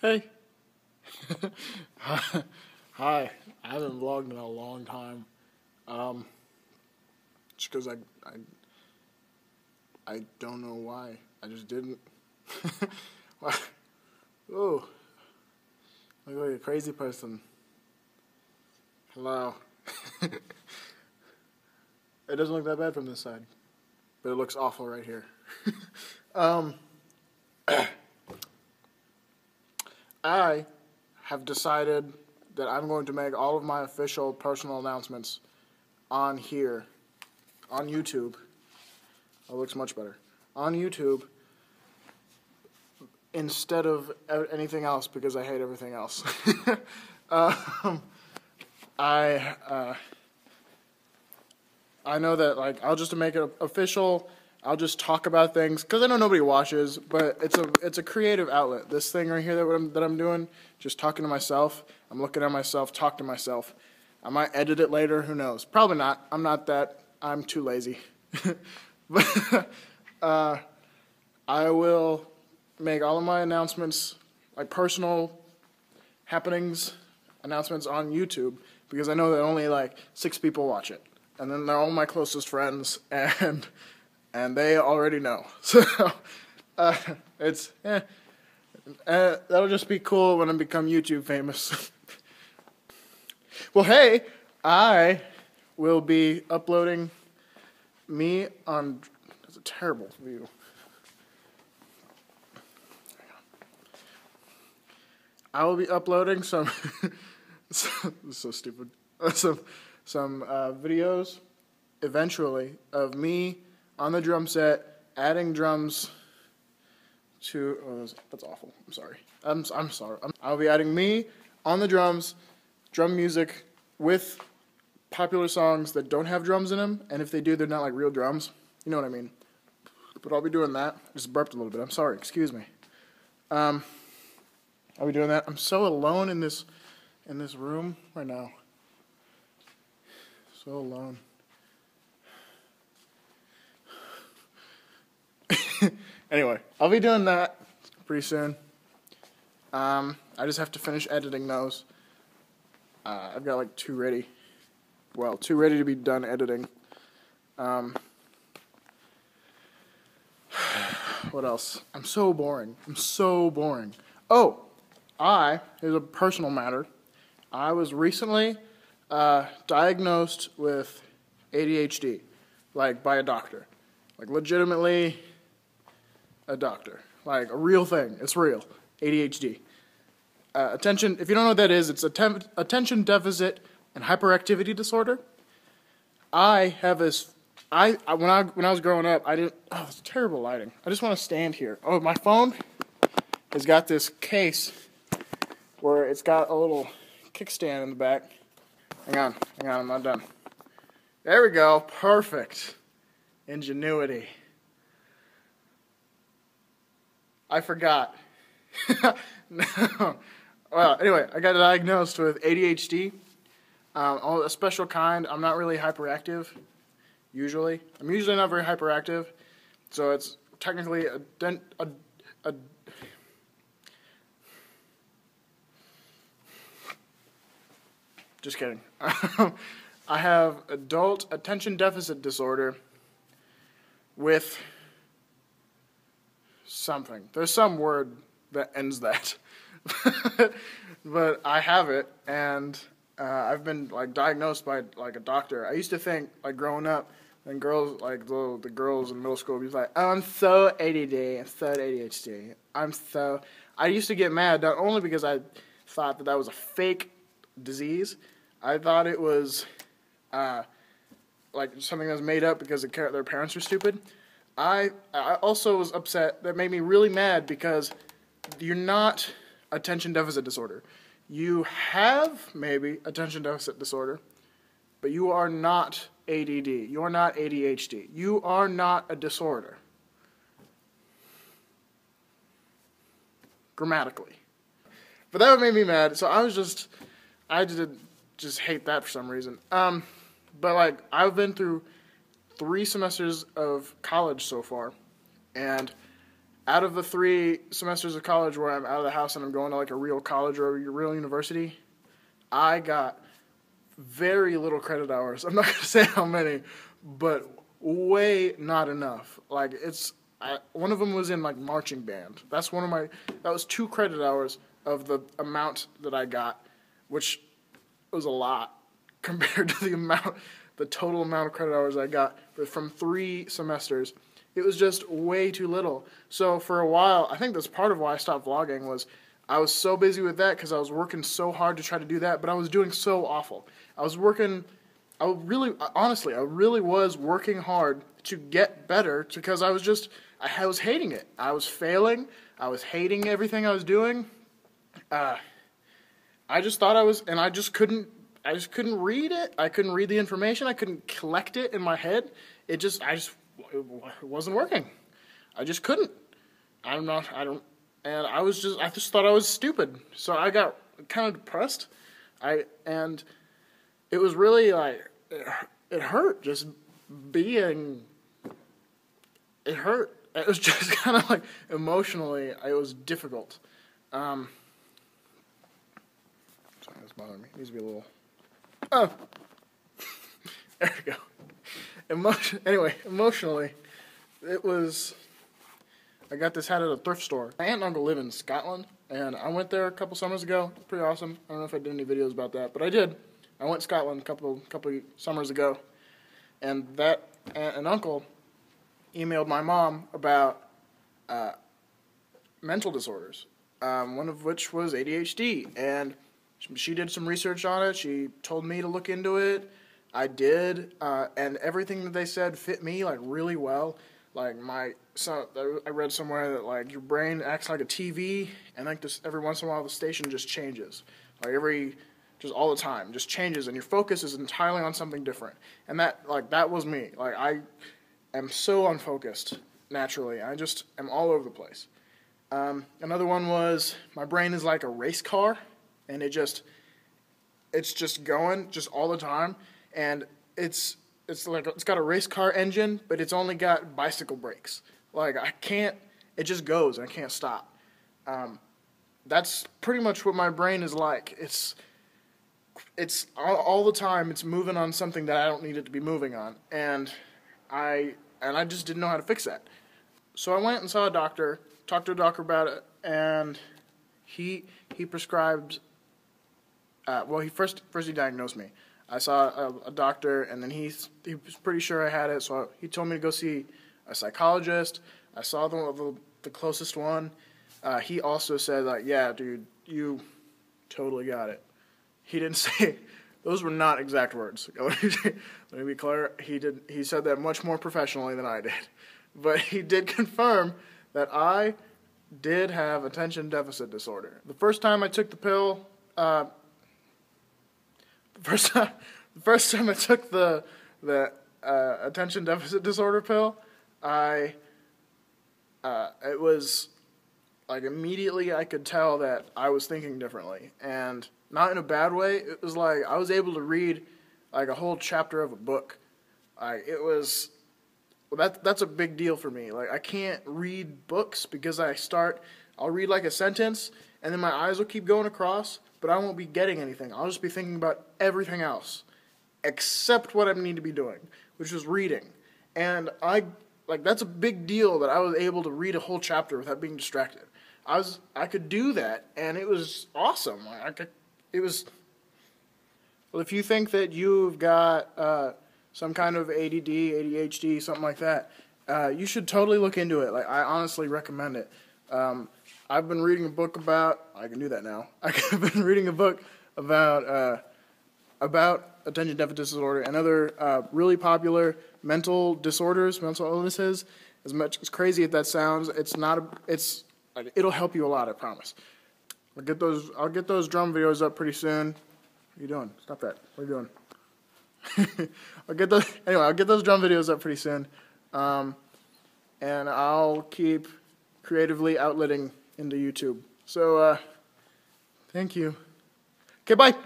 Hey. Hi. I haven't vlogged in a long time. Just because I don't know why. I just didn't. Oh, I look like a crazy person. Hello. It doesn't look that bad from this side, but it looks awful right here. I have decided that I'm going to make all of my official personal announcements on here, on YouTube. That looks much better. On YouTube, instead of anything else, because I hate everything else. I know that, like, I'll just make it official. I'll just talk about things because I know nobody watches, but it's a creative outlet. This thing right here that I'm doing, just talking to myself. I'm looking at myself, talk to myself. I might edit it later. Who knows? Probably not. I'm not that. I'm too lazy. But I will make all of my announcements, like personal happenings, announcements on YouTube because I know that only like 6 people watch it, and then they're all my closest friends and they already know. So that'll just be cool when I become YouTube famous. Well, hey, I will be uploading me on. That's a terrible view. I will be uploading some. This is so stupid. Some videos eventually of me on the drum set, adding drums to. Oh, that's awful. I'm sorry. I'm sorry. I'll be adding me on the drums, drum music with popular songs that don't have drums in them, and if they do, they're not like real drums. You know what I mean? But I'll be doing that. I just burped a little bit. I'm sorry. Excuse me. I'll be doing that. I'm so alone in this room right now. So alone. Anyway, I'll be doing that pretty soon. I just have to finish editing those. I've got like 2 ready. Well, 2 ready to be done editing. What else? I'm so boring. Oh, here's a personal matter. I was recently diagnosed with ADHD, like by a doctor. Like legitimately a doctor. Like a real thing. It's real. ADHD. Attention, if you don't know what that is, it's attention deficit and hyperactivity disorder. I have this, when I was growing up, I didn't, oh, it's terrible lighting. I just want to stand here. Oh, my phone has got this case where it's got a little kickstand in the back. Hang on, I'm not done. There we go, perfect. Ingenuity. I forgot. No. Well, anyway, I got diagnosed with ADHD. A special kind. I'm not really hyperactive, usually. I'm usually not very hyperactive, so it's technically just kidding. I have adult attention deficit disorder with something. There's some word that ends that. But I have it, and I've been like diagnosed by like a doctor. I used to think like growing up, and girls like the girls in middle school would be like, "Oh, I'm so ADD, I'm so ADHD, I used to get mad not only because I thought that was a fake disease. I thought it was like something that was made up because their parents were stupid. I also was upset. That made me really mad because you're not attention deficit disorder. You have maybe attention deficit disorder, but you are not ADD. You are not ADHD. You are not a disorder. Grammatically. But that made me mad, so I did just hate that for some reason. But like, I've been through 3 semesters of college so far, and out of the 3 semesters of college where I'm out of the house and I'm going to like a real college or a real university, I got very little credit hours. I'm not going to say how many, but way not enough. Like one of them was in like marching band. That was 2 credit hours of the amount that I got, which was a lot compared to the total amount of credit hours I got. But from 3 semesters, it was just way too little. So for a while, I think that's part of why I stopped vlogging was I was so busy with that because I was working so hard to try to do that, but I was doing so awful. I really was working hard to get better because I was hating it. I was failing. I was hating everything I was doing. I just thought I just couldn't read it. I couldn't read the information. I couldn't collect it in my head. It wasn't working. I just couldn't. I just thought I was stupid. So I got kind of depressed. And it was really like, it hurt just being, it hurt. It was just kind of like emotionally, it was difficult. Sorry, that's bothering me. It needs to be a little, oh, there we go. Emotionally, I got this hat at a thrift store. My aunt and uncle live in Scotland, and I went there a couple summers ago. It's pretty awesome. I don't know if I did any videos about that, but I did. I went to Scotland a couple summers ago, and an uncle emailed my mom about mental disorders, one of which was ADHD, and she did some research on it. She told me to look into it. I did, and everything that they said fit me like really well. Like I read somewhere that like your brain acts like a TV, and like every once in a while the station just changes, like just all the time, just changes, and your focus is entirely on something different. And that was me. Like I am so unfocused naturally. I just am all over the place. Another one was my brain is like a race car, and it's just going just all the time. And it's got a race car engine, but it's only got bicycle brakes. Like it just goes and I can't stop. That's pretty much what my brain is like. It's all the time. It's moving on something that I don't need it to be moving on, and I just didn't know how to fix that. So I went and saw a doctor, talked to a doctor about it, and he prescribed. He first he diagnosed me. I saw a doctor, and then he was pretty sure I had it, so he told me to go see a psychologist. I saw the closest one. He also said, like, yeah, dude, you totally got it. He didn't say, those were not exact words. Let me be clear. He said that much more professionally than I did. But he did confirm that I did have attention deficit disorder. The first time I took the pill, the first time I took the attention deficit disorder pill, it was like immediately I could tell that I was thinking differently, and not in a bad way. It was like I was able to read like a whole chapter of a book. That's a big deal for me. Like I can't read books because I'll read like a sentence and then my eyes will keep going across, but I won't be getting anything. I'll just be thinking about everything else except what I need to be doing, which is reading. And that's a big deal that I was able to read a whole chapter without being distracted. I could do that, and it was awesome. Well, if you think that you've got some kind of ADD, ADHD, something like that, you should totally look into it. Like I honestly recommend it. I've been reading a book about. I can do that now. I've been reading a book about attention deficit disorder and other really popular mental disorders, mental illnesses. As crazy as that sounds, it'll help you a lot. I promise. I'll get those drum videos up pretty soon. What are you doing? Stop that. What are you doing? I'll get those drum videos up pretty soon, and I'll keep creatively outletting into YouTube. So, thank you. Okay, bye.